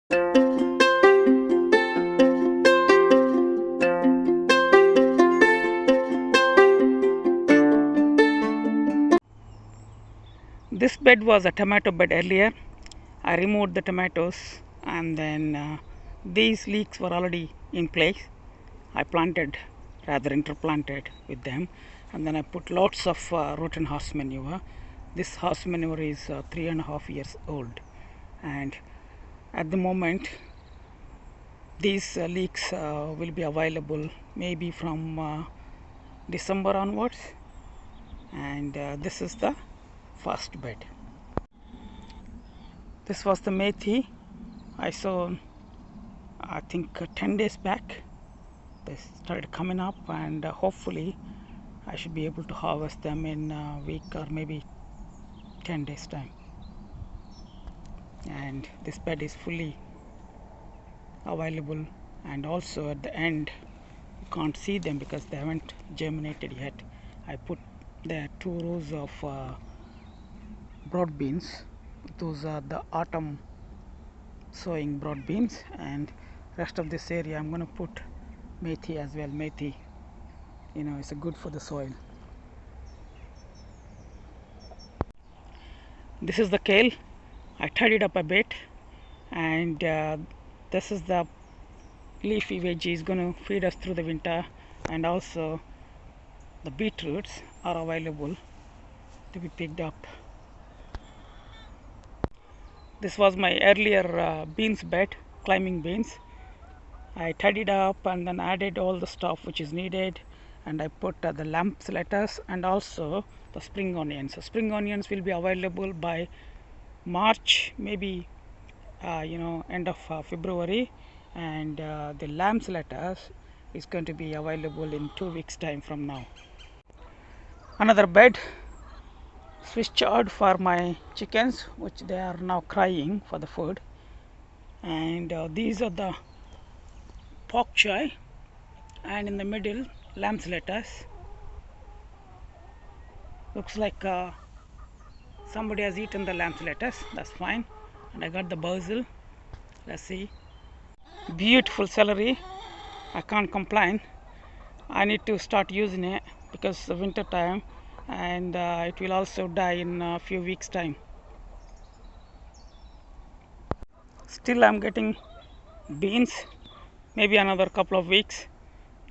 This bed was a tomato bed earlier. I removed the tomatoes, and then these leeks were already in place. I planted, rather interplanted with them, and then I put lots of rotten horse manure. This horse manure is 3.5 years old, and at the moment these leeks will be available maybe from December onwards, and this is the first bed. This was the methi I saw, I think 10 days back. They started coming up, and hopefully I should be able to harvest them in a week or maybe 10 days time. And this bed is fully available, and also at the end you can't see them because they haven't germinated yet. I put there 2 rows of broad beans. Those are the autumn sowing broad beans, and rest of this area I'm going to put methi as well. Methi, it's good for the soil. This is the kale. I tidied up a bit, and this is the leafy veggie is going to feed us through the winter, and also the beetroots are available to be picked up. This was my earlier beans bed, climbing beans. I tidied up and then added all the stuff which is needed, and I put the lamp lettuce and also the spring onions. So spring onions will be available by March, maybe end of February, and the lamb's lettuce is going to be available in 2 weeks time from now. Another bed Swiss chard for my chickens, which they are now crying for the food, and these are the pork choy, and in the middle lamb's lettuce. Looks like somebody has eaten the lamb's lettuce. That's fine. And I got the basil. Let's see. Beautiful celery. I can't complain. I need to start using it because it's the winter time, and it will also die in a few weeks time. Still I'm getting beans, maybe another couple of weeks,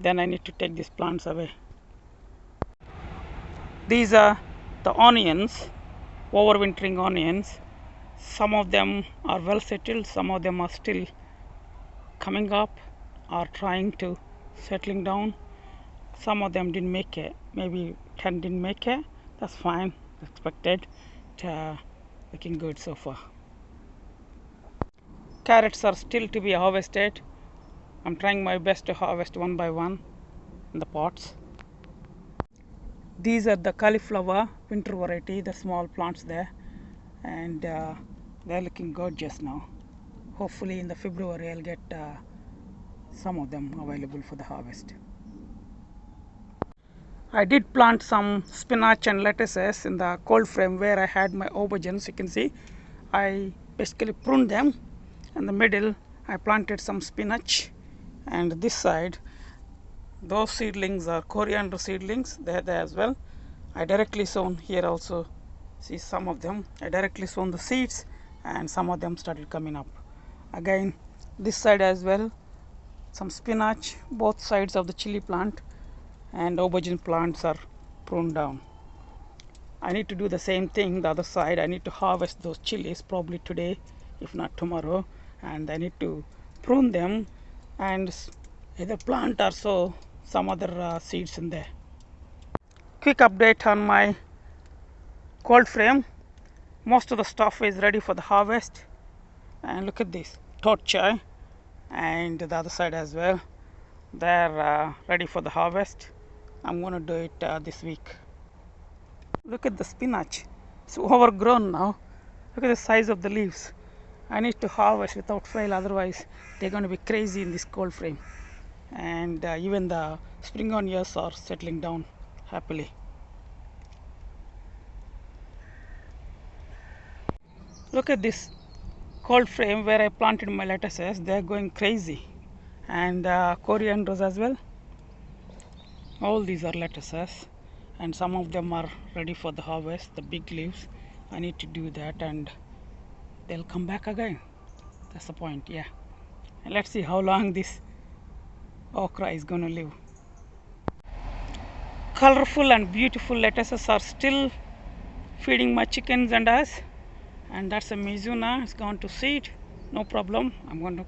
then I need to take these plants away. These are the onions, overwintering onions. Some of them are well settled, some of them are still coming up or trying to settling down. Some of them didn't make it, maybe 10 didn't make it. That's fine, expected. Looking good so far. Carrots are still to be harvested. I'm trying my best to harvest one by one in the pots. These are the cauliflower winter variety, the small plants there, and they're looking gorgeous now. Hopefully in the February I'll get some of them available for the harvest. I did plant some spinach and lettuces in the cold frame where I had my aubergines. You can see I basically pruned them. In the middle I planted some spinach, and this side those seedlings are coriander seedlings. They're there as well. I directly sown here also. See some of them. I directly sown the seeds, and some of them started coming up. Again this side as well, some spinach, both sides of the chili plant, and aubergine plants are pruned down. I need to do the same thing the other side. I need to harvest those chilies probably today, if not tomorrow, and I need to prune them and either plant or sow some other seeds in there. Quick update on my cold frame. Most of the stuff is ready for the harvest, and look at this torchai, and the other side as well. They're ready for the harvest. I'm going to do it this week. Look at the spinach. It's overgrown now. Look at the size of the leaves. I need to harvest without fail, otherwise they're going to be crazy in this cold frame. And even the spring onions are settling down happily. Look at this cold frame where I planted my lettuces, they're going crazy, and corianders as well. All these are lettuces, and some of them are ready for the harvest, the big leaves. I need to do that and they'll come back again. That's the point. Yeah, and let's see how long this okra is going to live. Colorful and beautiful lettuces are still feeding my chickens and us, and that's a mizuna. It's gone to seed, no problem. I'm going to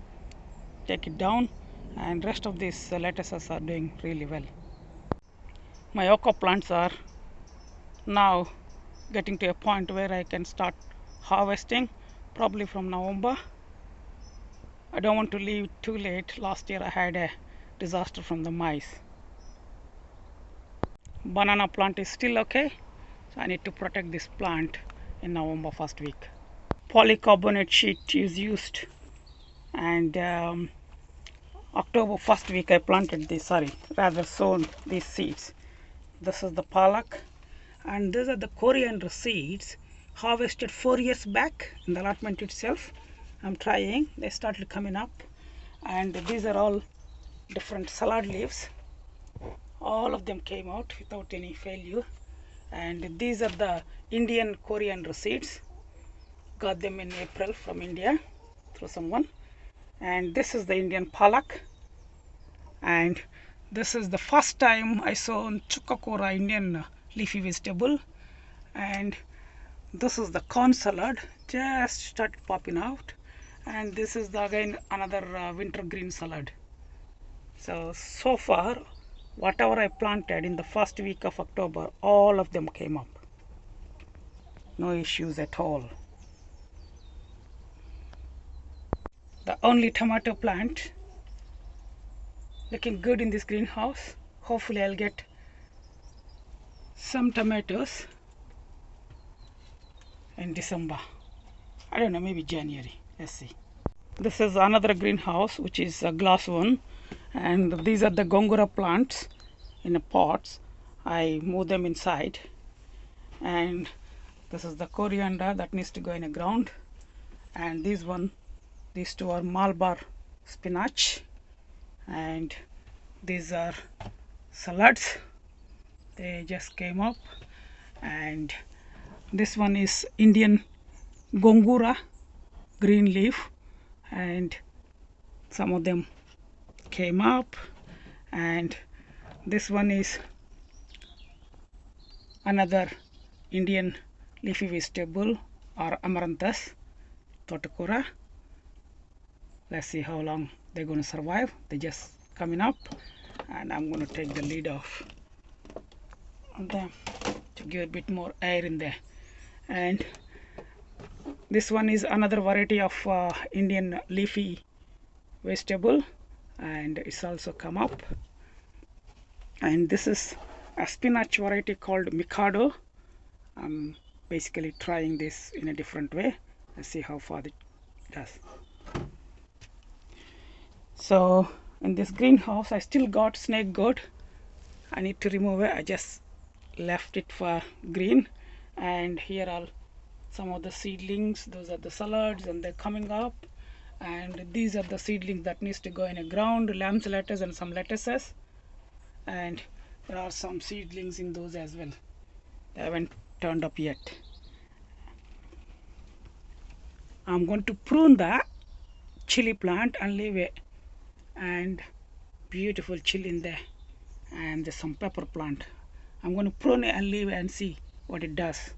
take it down, and rest of these lettuces are doing really well. My okra plants are now getting to a point where I can start harvesting, probably from November. I don't want to leave too late. Last year I had a disaster from the mice. Banana plant is still okay, so I need to protect this plant in November first week. Polycarbonate sheet is used, and October first week I planted this, sown these seeds. This is the palak, and these are the coriander seeds harvested 4 years back in the allotment itself. I'm trying, they started coming up, and these are all different salad leaves. All of them came out without any failure, and these are the Indian coriander seeds. Got them in April from India through someone. And this is the Indian palak, and this is the first time I saw chukakora, Indian leafy vegetable. And this is the corn salad, just started popping out, and this is again another winter green salad. So far whatever I planted in the first week of October, all of them came up, no issues at all. The only tomato plant looking good in this greenhouse. Hopefully I'll get some tomatoes in December. I don't know, maybe January. Let's see. This is another greenhouse, which is a glass one, and these are the gongura plants in the pots. I move them inside, and this is the coriander that needs to go in the ground, and these two are Malabar spinach, and these are salads. They just came up, and this one is Indian gongura, green leaf, and some of them came up, and this one is another Indian leafy vegetable or amaranthus, totokura. Let's see how long they're going to survive. They're just coming up, and I'm going to take the lid off on them to give a bit more air in there. And this one is another variety of Indian leafy vegetable, and it's also come up. And this is a spinach variety called Mikado. I'm basically trying this in a different way. Let's see how far it does. So in this greenhouse I still got snake gourd. I need to remove it. I just left it for green, and here are some of the seedlings. Those are the salads, and they're coming up, and these are the seedlings that needs to go in the ground, lamb's lettuce and some lettuces, and there are some seedlings in those as well. They haven't turned up yet. I'm going to prune the chili plant and leave it, and beautiful chili in there, and there's some pepper plant. I'm going to prune it and leave it and see what it does.